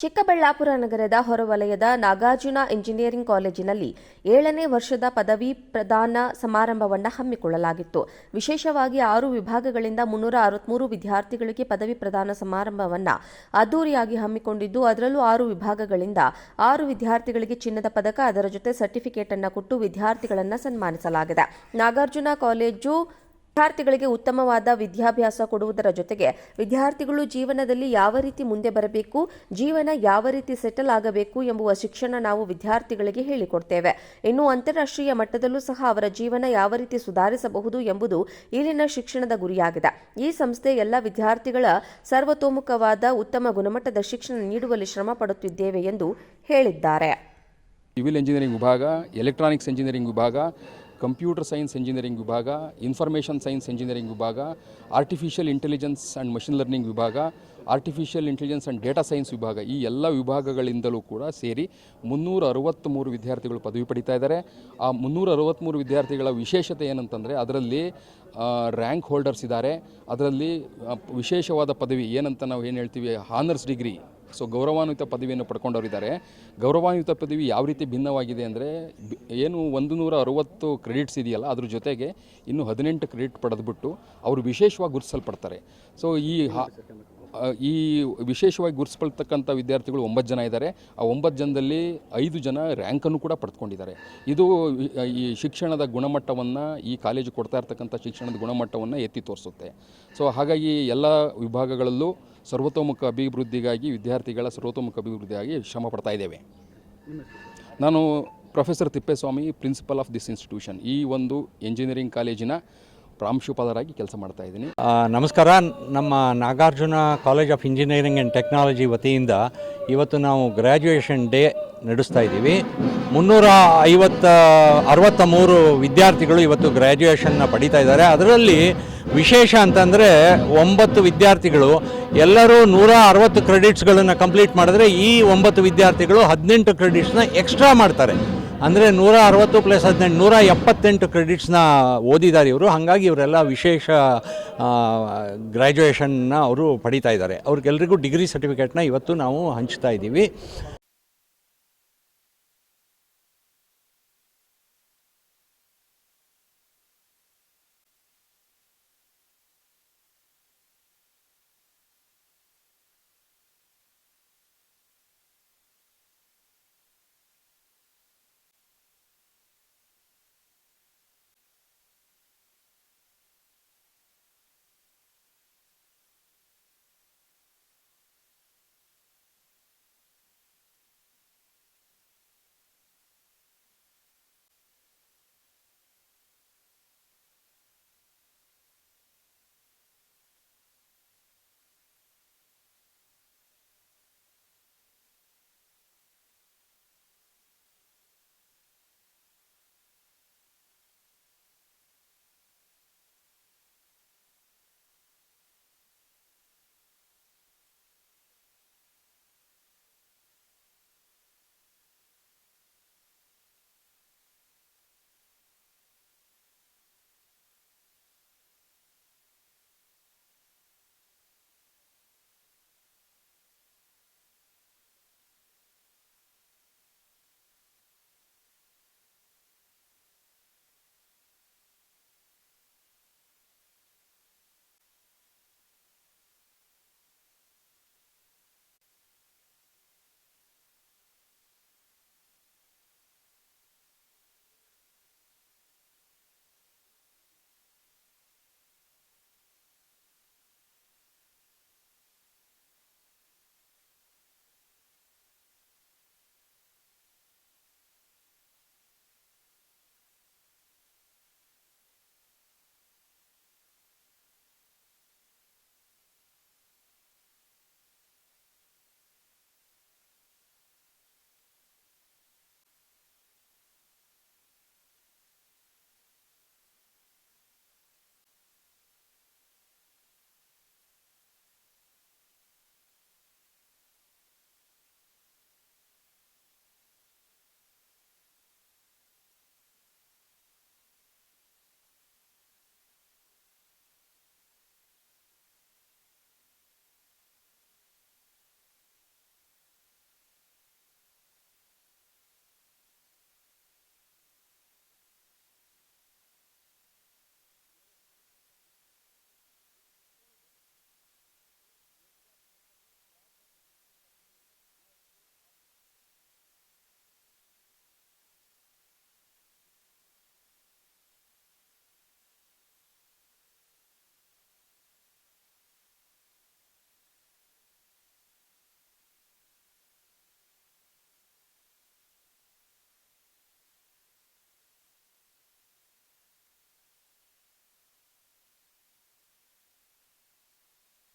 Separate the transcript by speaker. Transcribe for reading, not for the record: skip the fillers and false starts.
Speaker 1: ಚಿಕ್ಕಬಳ್ಳಾಪುರ ನಗರದ ಹೊರವಲಯದ ನಾಗಾರ್ಜುನ ಇಂಜಿನಿಯರಿಂಗ್ ಕಾಲೇಜಿನಲ್ಲಿ 7ನೇ ವರ್ಷದ ಪದವಿ ಪ್ರದಾನ ಸಮಾರಂಭವನ್ನು ಹಮ್ಮಿಕೊಳ್ಳಲಾಗಿತ್ತು. ವಿಶೇಷವಾಗಿ 6 ವಿಭಾಗಗಳಿಂದ 363 ವಿದ್ಯಾರ್ಥಿಗಳಿಗೆ ಪದವಿ ಪ್ರದಾನ ಸಮಾರಂಭವನ್ನು ಅದ್ದೂರಿಯಾಗಿ ಹಮ್ಮಿಕೊಂಡಿದ್ದು, ಅದರಲ್ಲೂ 6 ವಿಭಾಗಗಳಿಂದ 6 ವಿದ್ಯಾರ್ಥಿಗಳಿಗೆ ಚಿನ್ನದ ಪದಕ, ಅದರ ಜೊತೆ ಸರ್ಟಿಫಿಕೇಟ್ ಅನ್ನು ಕೊಟ್ಟು ವಿದ್ಯಾರ್ಥಿಗಳನ್ನು ಸನ್ಮಾನಿಸಲಾಗಿದೆ. ನಾಗಾರ್ಜುನ ಕಾಲೇಜು ವಿದ್ಯಾರ್ಥಿಗಳಿಗೆ ಉತ್ತಮವಾದ ವಿದ್ಯಾಭ್ಯಾಸ ಕೊಡುವುದರ ಜೊತೆಗೆ ವಿದ್ಯಾರ್ಥಿಗಳು ಜೀವನದಲ್ಲಿ ಯಾವ ರೀತಿ ಮುಂದೆ ಬರಬೇಕು, ಜೀವನ ಯಾವ ರೀತಿ ಸೆಟಲ್ ಆಗಬೇಕು ಎಂಬುವ ಶಿಕ್ಷಣ ನಾವು ವಿದ್ಯಾರ್ಥಿಗಳಿಗೆ ಹೇಳಿಕೊಡ್ತೇವೆ. ಇನ್ನು ಅಂತಾರಾಷ್ಟ್ರೀಯ ಮಟ್ಟದಲ್ಲೂ ಸಹ ಅವರ ಜೀವನ ಯಾವ ರೀತಿ ಸುಧಾರಿಸಬಹುದು ಎಂಬುದು ಇಲ್ಲಿನ ಶಿಕ್ಷಣದ ಗುರಿಯಾಗಿದೆ. ಈ ಸಂಸ್ಥೆ ಎಲ್ಲ ವಿದ್ಯಾರ್ಥಿಗಳ ಸರ್ವತೋಮುಖವಾದ ಉತ್ತಮ ಗುಣಮಟ್ಟದ ಶಿಕ್ಷಣ ನೀಡುವಲ್ಲಿ ಶ್ರಮ ಪಡುತ್ತಿದ್ದೇವೆ ಎಂದು ಹೇಳಿದ್ದಾರೆ.
Speaker 2: ಸಿವಿಲ್ ಇಂಜಿನಿಯರಿಂಗ್ ವಿಭಾಗ, ಎಲೆಕ್ಟ್ರಾನಿಕ್ಸ್ ಇಂಜಿನಿಯರಿಂಗ್ ವಿಭಾಗ, ಕಂಪ್ಯೂಟರ್ ಸೈನ್ಸ್ ಇಂಜಿನಿಯರಿಂಗ್ ವಿಭಾಗ, ಇನ್ಫಾರ್ಮೇಷನ್ ಸೈನ್ಸ್ ಇಂಜಿನಿಯರಿಂಗ್ ವಿಭಾಗ, artificial intelligence and machine learning ವಿಭಾಗ, artificial intelligence and data science ವಿಭಾಗ, ಈ ಎಲ್ಲ ವಿಭಾಗಗಳಿಂದಲೂ ಕೂಡ ಸೇರಿ 363 ವಿದ್ಯಾರ್ಥಿಗಳು ಪದವಿ ಪಡಿತಾ ಇದ್ದಾರೆ. ಆ 363 ವಿದ್ಯಾರ್ಥಿಗಳ ವಿಶೇಷತೆ ಏನಂತಂದರೆ, ಅದರಲ್ಲಿ ರ್ಯಾಂಕ್ ಹೋಲ್ಡರ್ಸ್ ಇದ್ದಾರೆ. ಅದರಲ್ಲಿ ವಿಶೇಷವಾದ ಪದವಿ ಏನಂತ ನಾವು ಏನು ಹೇಳ್ತೀವಿ, ಹಾನರ್ಸ್ ಡಿಗ್ರಿ, ಸೊ ಗೌರವಾನ್ವಿತ ಪದವಿಯನ್ನು ಪಡ್ಕೊಂಡವರಿದ್ದಾರೆ. ಗೌರವಾನ್ವಿತ ಪದವಿ ಯಾವ ರೀತಿ ಭಿನ್ನವಾಗಿದೆ ಅಂದರೆ, ಏನು 160 ಕ್ರೆಡಿಟ್ಸ್ ಇದೆಯಲ್ಲ, ಅದ್ರ ಜೊತೆಗೆ ಇನ್ನು 18 ಕ್ರೆಡಿಟ್ ಪಡೆದುಬಿಟ್ಟು ಅವರು ವಿಶೇಷವಾಗಿ ಗುರುತಿಸಲ್ಪಡ್ತಾರೆ. ಸೊ ಈ ವಿಶೇಷವಾಗಿ ಗುರುತಿಸಲ್ಪಡ್ತಕ್ಕಂಥ ವಿದ್ಯಾರ್ಥಿಗಳು 9 ಜನ ಇದ್ದಾರೆ. ಆ 9 ಜನದಲ್ಲಿ 5 ಜನ ರ್ಯಾಂಕನ್ನು ಕೂಡ ಪಡೆದುಕೊಂಡಿದ್ದಾರೆ. ಇದು ಈ ಶಿಕ್ಷಣದ ಗುಣಮಟ್ಟವನ್ನು, ಈ ಕಾಲೇಜು ಕೊಡ್ತಾ ಇರ್ತಕ್ಕಂಥ ಶಿಕ್ಷಣದ ಗುಣಮಟ್ಟವನ್ನು ಎತ್ತಿ ತೋರಿಸುತ್ತೆ. ಸೊ ಹಾಗಾಗಿ ಎಲ್ಲ ವಿಭಾಗಗಳಲ್ಲೂ ಸರ್ವತೋಮುಖ ಅಭಿವೃದ್ಧಿಗಾಗಿ, ವಿದ್ಯಾರ್ಥಿಗಳ ಸರ್ವತೋಮುಖ ಅಭಿವೃದ್ಧಿಗಾಗಿ ಶ್ರಮ ಪಡ್ತಾ ಇದ್ದೇವೆ. ನಾನು professor Tippeswamy, principal of this institution, ಈ ಒಂದು ಇಂಜಿನಿಯರಿಂಗ್ ಕಾಲೇಜಿನ ಪ್ರಾಂಶುಪಾಲರಾಗಿ ಕೆಲಸ ಮಾಡ್ತಾ ಇದ್ದೀನಿ.
Speaker 3: ನಮಸ್ಕಾರ. ನಮ್ಮ Nagarjuna college of engineering and technology ವತಿಯಿಂದ ಇವತ್ತು ನಾವು ಗ್ರ್ಯಾಜುಯೇಷನ್ ಡೇ ನಡೆಸ್ತಾ ಇದ್ದೀವಿ. 363 ವಿದ್ಯಾರ್ಥಿಗಳು ಇವತ್ತು ಗ್ರ್ಯಾಜುಯೇಷನ್ನ ಪಡೀತಾ ಇದ್ದಾರೆ. ಅದರಲ್ಲಿ ವಿಶೇಷ ಅಂತಂದರೆ 9 ವಿದ್ಯಾರ್ಥಿಗಳು ಎಲ್ಲರೂ 160 ಕ್ರೆಡಿಟ್ಸ್ಗಳನ್ನು ಕಂಪ್ಲೀಟ್ ಮಾಡಿದ್ರೆ, ಈ 9 ವಿದ್ಯಾರ್ಥಿಗಳು 18 ಕ್ರೆಡಿಟ್ಸ್ನ ಎಕ್ಸ್ಟ್ರಾ ಮಾಡ್ತಾರೆ. ಅಂದರೆ 160 + 18 178 ಕ್ರೆಡಿಟ್ಸ್ನ ಓದಿದ್ದಾರೆ ಇವರು. ಹಾಗಾಗಿ ಇವರೆಲ್ಲ ವಿಶೇಷ ಗ್ರ್ಯಾಜುಯೇಷನ್ನ ಅವರು ಪಡೀತಾ ಇದ್ದಾರೆ. ಅವ್ರಿಗೆಲ್ಲರಿಗೂ ಡಿಗ್ರಿ ಸರ್ಟಿಫಿಕೇಟ್ನ ಇವತ್ತು ನಾವು ಹಂಚ್ತಾ ಇದ್ದೀವಿ.